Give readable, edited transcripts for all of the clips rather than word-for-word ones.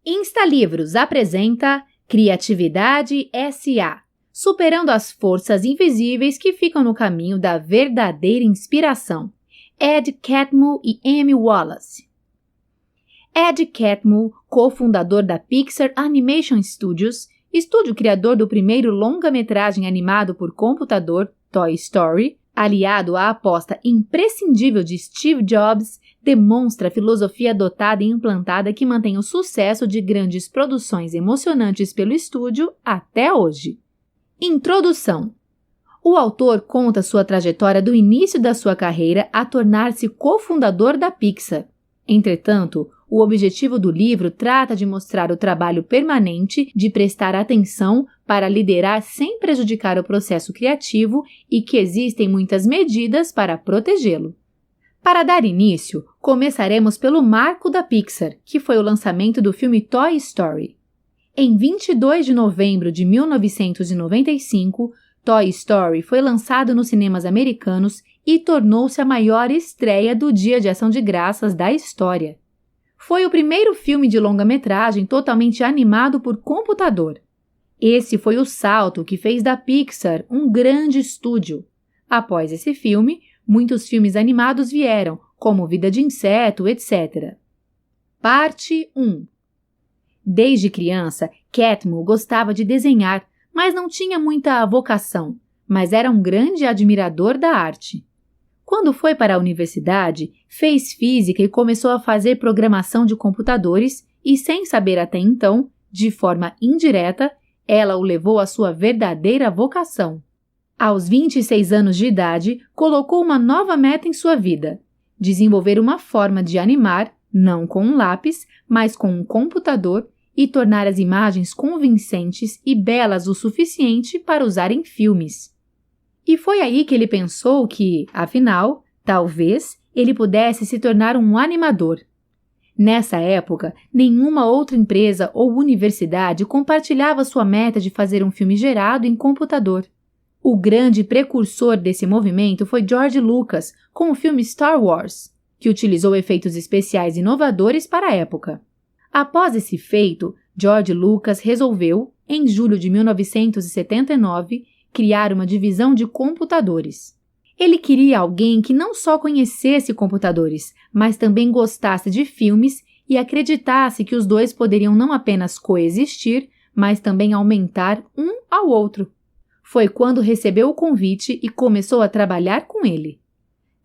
Instalivros apresenta Criatividade S.A., superando as forças invisíveis que ficam no caminho da verdadeira inspiração. Ed Catmull e Amy Wallace. Ed Catmull, cofundador da Pixar Animation Studios, estúdio criador do primeiro longa-metragem animado por computador, Toy Story, aliado à aposta imprescindível de Steve Jobs, demonstra a filosofia adotada e implantada que mantém o sucesso de grandes produções emocionantes pelo estúdio até hoje. Introdução. O autor conta sua trajetória do início da sua carreira a tornar-se cofundador da Pixar. Entretanto, o objetivo do livro trata de mostrar o trabalho permanente de prestar atenção para liderar sem prejudicar o processo criativo e que existem muitas medidas para protegê-lo. Para dar início, começaremos pelo marco da Pixar, que foi o lançamento do filme Toy Story. Em 22 de novembro de 1995, Toy Story foi lançado nos cinemas americanos e tornou-se a maior estreia do Dia de Ação de Graças da história. Foi o primeiro filme de longa-metragem totalmente animado por computador. Esse foi o salto que fez da Pixar um grande estúdio. Após esse filme, muitos filmes animados vieram, como Vida de Inseto, etc. Parte 1. Desde criança, Catmull gostava de desenhar, mas não tinha muita vocação, mas era um grande admirador da arte. Quando foi para a universidade, fez física e começou a fazer programação de computadores e, sem saber até então, de forma indireta, ela o levou à sua verdadeira vocação. Aos 26 anos de idade, colocou uma nova meta em sua vida: desenvolver uma forma de animar, não com um lápis, mas com um computador, e tornar as imagens convincentes e belas o suficiente para usar em filmes. E foi aí que ele pensou que, afinal, talvez ele pudesse se tornar um animador. Nessa época, nenhuma outra empresa ou universidade compartilhava sua meta de fazer um filme gerado em computador. O grande precursor desse movimento foi George Lucas, com o filme Star Wars, que utilizou efeitos especiais inovadores para a época. Após esse feito, George Lucas resolveu, em julho de 1979, criar uma divisão de computadores. Ele queria alguém que não só conhecesse computadores, mas também gostasse de filmes e acreditasse que os dois poderiam não apenas coexistir, mas também aumentar um ao outro. Foi quando recebeu o convite e começou a trabalhar com ele.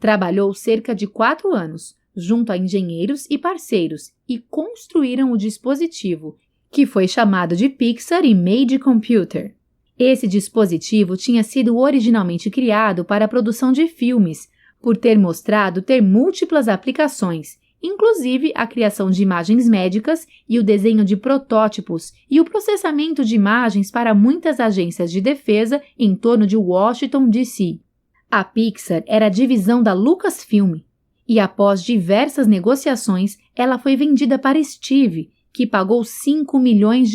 Trabalhou cerca de 4 anos, junto a engenheiros e parceiros, e construíram o dispositivo, que foi chamado de Pixar Image Computer. Esse dispositivo tinha sido originalmente criado para a produção de filmes, por ter mostrado ter múltiplas aplicações, inclusive a criação de imagens médicas e o desenho de protótipos e o processamento de imagens para muitas agências de defesa em torno de Washington, D.C. A Pixar era a divisão da Lucasfilm, e após diversas negociações, ela foi vendida para Steve, que pagou $5 milhões.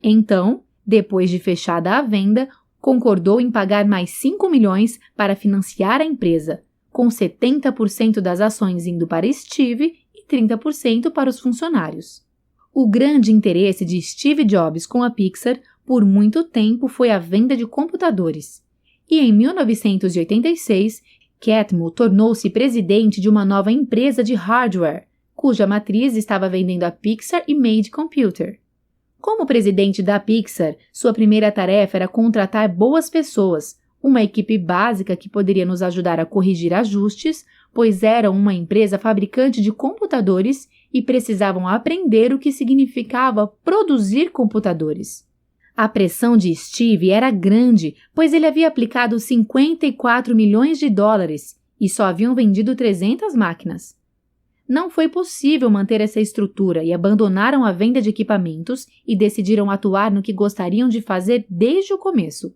Então, depois de fechada a venda, concordou em pagar mais 5 milhões para financiar a empresa, com 70% das ações indo para Steve e 30% para os funcionários. O grande interesse de Steve Jobs com a Pixar por muito tempo foi a venda de computadores. E em 1986, Catmull tornou-se presidente de uma nova empresa de hardware, cuja matriz estava vendendo a Pixar Image Computer. Como presidente da Pixar, sua primeira tarefa era contratar boas pessoas, uma equipe básica que poderia nos ajudar a corrigir ajustes, pois eram uma empresa fabricante de computadores e precisavam aprender o que significava produzir computadores. A pressão de Steve era grande, pois ele havia aplicado $54 milhões e só haviam vendido 300 máquinas. Não foi possível manter essa estrutura e abandonaram a venda de equipamentos e decidiram atuar no que gostariam de fazer desde o começo: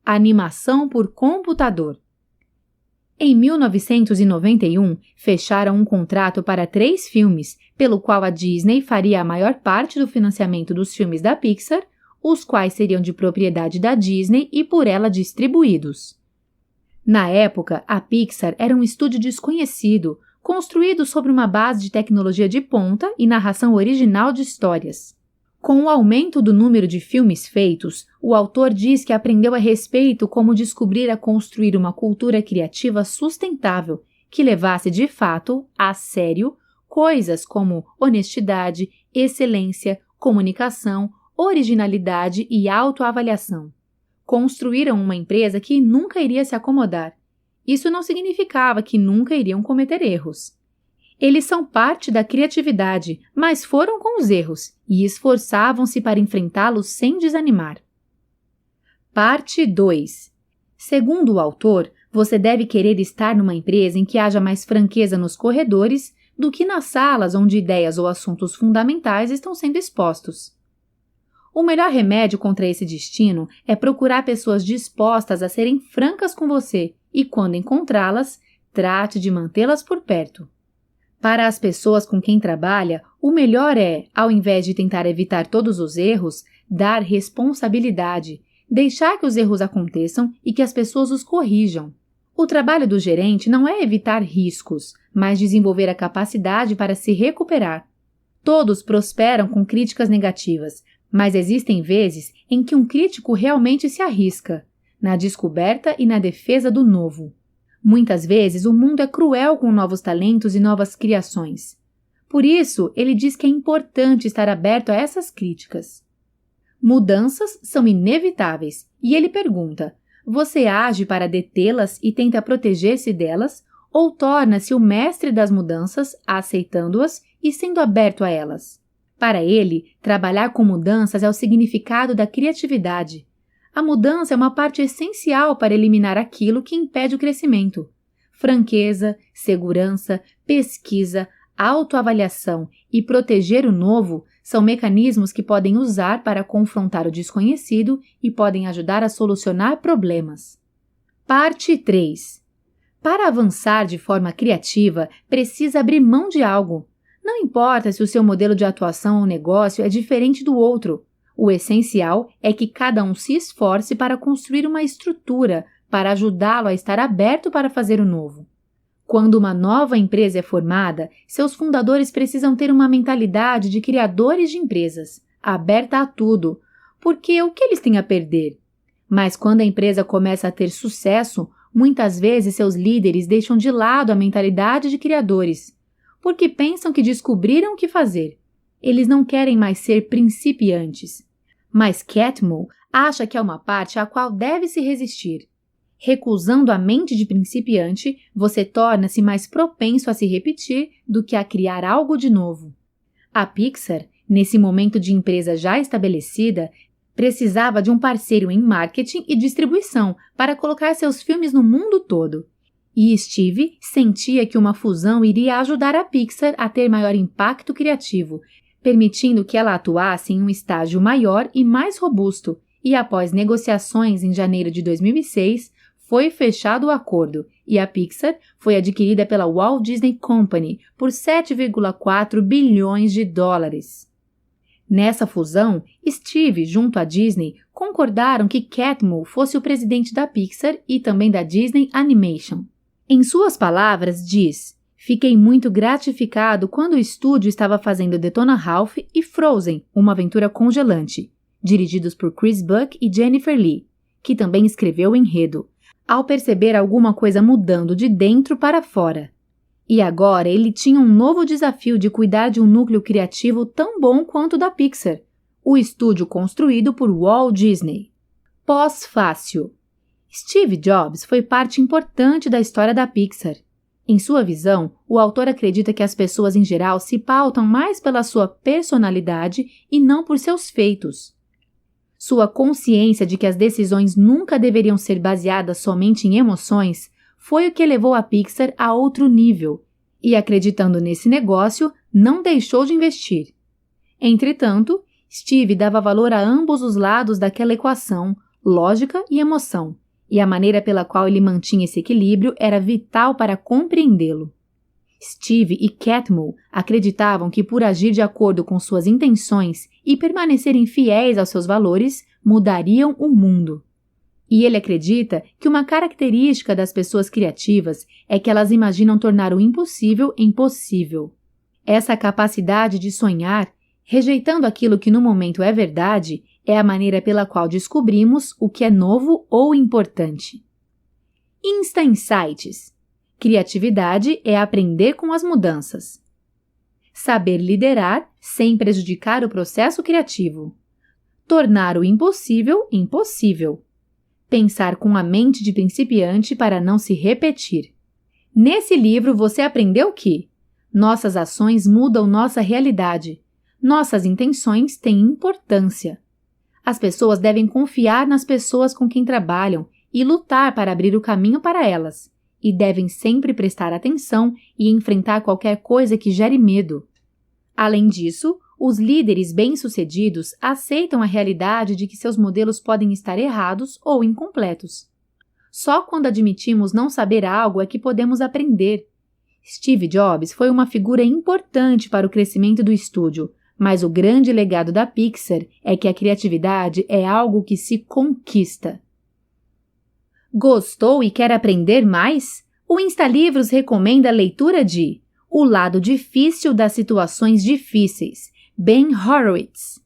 animação por computador. Em 1991, fecharam um contrato para 3 filmes, pelo qual a Disney faria a maior parte do financiamento dos filmes da Pixar, os quais seriam de propriedade da Disney e por ela distribuídos. Na época, a Pixar era um estúdio desconhecido, construído sobre uma base de tecnologia de ponta e narração original de histórias. Com o aumento do número de filmes feitos, o autor diz que aprendeu a respeito como descobrir a construir uma cultura criativa sustentável que levasse de fato a sério coisas como honestidade, excelência, comunicação, originalidade e autoavaliação. Construíram uma empresa que nunca iria se acomodar. Isso não significava que nunca iriam cometer erros. Eles são parte da criatividade, mas foram com os erros e esforçavam-se para enfrentá-los sem desanimar. Parte 2. Segundo o autor, você deve querer estar numa empresa em que haja mais franqueza nos corredores do que nas salas onde ideias ou assuntos fundamentais estão sendo expostos. O melhor remédio contra esse destino é procurar pessoas dispostas a serem francas com você e, quando encontrá-las, trate de mantê-las por perto. Para as pessoas com quem trabalha, o melhor é, ao invés de tentar evitar todos os erros, dar responsabilidade, deixar que os erros aconteçam e que as pessoas os corrijam. O trabalho do gerente não é evitar riscos, mas desenvolver a capacidade para se recuperar. Todos prosperam com críticas negativas, mas existem vezes em que um crítico realmente se arrisca, na descoberta e na defesa do novo. Muitas vezes o mundo é cruel com novos talentos e novas criações. Por isso, ele diz que é importante estar aberto a essas críticas. Mudanças são inevitáveis, e ele pergunta: você age para detê-las e tenta proteger-se delas, ou torna-se o mestre das mudanças, aceitando-as e sendo aberto a elas? Para ele, trabalhar com mudanças é o significado da criatividade. A mudança é uma parte essencial para eliminar aquilo que impede o crescimento. Franqueza, segurança, pesquisa, autoavaliação e proteger o novo são mecanismos que podem usar para confrontar o desconhecido e podem ajudar a solucionar problemas. Parte 3. Para avançar de forma criativa, precisa abrir mão de algo. Não importa se o seu modelo de atuação ou negócio é diferente do outro. O essencial é que cada um se esforce para construir uma estrutura para ajudá-lo a estar aberto para fazer o novo. Quando uma nova empresa é formada, seus fundadores precisam ter uma mentalidade de criadores de empresas, aberta a tudo, porque o que eles têm a perder? Mas quando a empresa começa a ter sucesso, muitas vezes seus líderes deixam de lado a mentalidade de criadores, porque pensam que descobriram o que fazer. Eles não querem mais ser principiantes. Mas Catmull acha que é uma parte à qual deve se resistir. Recusando a mente de principiante, você torna-se mais propenso a se repetir do que a criar algo de novo. A Pixar, nesse momento de empresa já estabelecida, precisava de um parceiro em marketing e distribuição para colocar seus filmes no mundo todo. E Steve sentia que uma fusão iria ajudar a Pixar a ter maior impacto criativo, permitindo que ela atuasse em um estágio maior e mais robusto, e após negociações em janeiro de 2006, foi fechado o acordo, e a Pixar foi adquirida pela Walt Disney Company por 7,4 bilhões de dólares. Nessa fusão, Steve, junto à Disney, concordaram que Catmull fosse o presidente da Pixar e também da Disney Animation. Em suas palavras, diz: fiquei muito gratificado quando o estúdio estava fazendo Detona Ralph e Frozen, uma aventura congelante, dirigidos por Chris Buck e Jennifer Lee, que também escreveu o enredo, ao perceber alguma coisa mudando de dentro para fora. E agora ele tinha um novo desafio de cuidar de um núcleo criativo tão bom quanto o da Pixar, o estúdio construído por Walt Disney. Pós-fácil. Steve Jobs foi parte importante da história da Pixar. Em sua visão, o autor acredita que as pessoas em geral se pautam mais pela sua personalidade e não por seus feitos. Sua consciência de que as decisões nunca deveriam ser baseadas somente em emoções foi o que levou a Pixar a outro nível, e acreditando nesse negócio, não deixou de investir. Entretanto, Steve dava valor a ambos os lados daquela equação, lógica e emoção, e a maneira pela qual ele mantinha esse equilíbrio era vital para compreendê-lo. Steve e Catmull acreditavam que por agir de acordo com suas intenções e permanecerem fiéis aos seus valores, mudariam o mundo. E ele acredita que uma característica das pessoas criativas é que elas imaginam tornar o impossível possível. Essa capacidade de sonhar, rejeitando aquilo que no momento é verdade, é a maneira pela qual descobrimos o que é novo ou importante. Insta Insights. Criatividade é aprender com as mudanças. Saber liderar sem prejudicar o processo criativo. Tornar o impossível impossível. Pensar com a mente de principiante para não se repetir. Nesse livro você aprendeu que nossas ações mudam nossa realidade. Nossas intenções têm importância. As pessoas devem confiar nas pessoas com quem trabalham e lutar para abrir o caminho para elas. E devem sempre prestar atenção e enfrentar qualquer coisa que gere medo. Além disso, os líderes bem-sucedidos aceitam a realidade de que seus modelos podem estar errados ou incompletos. Só quando admitimos não saber algo é que podemos aprender. Steve Jobs foi uma figura importante para o crescimento do estúdio, mas o grande legado da Pixar é que a criatividade é algo que se conquista. Gostou e quer aprender mais? O InstaLivros recomenda a leitura de O Lado Difícil das Situações Difíceis, Ben Horowitz.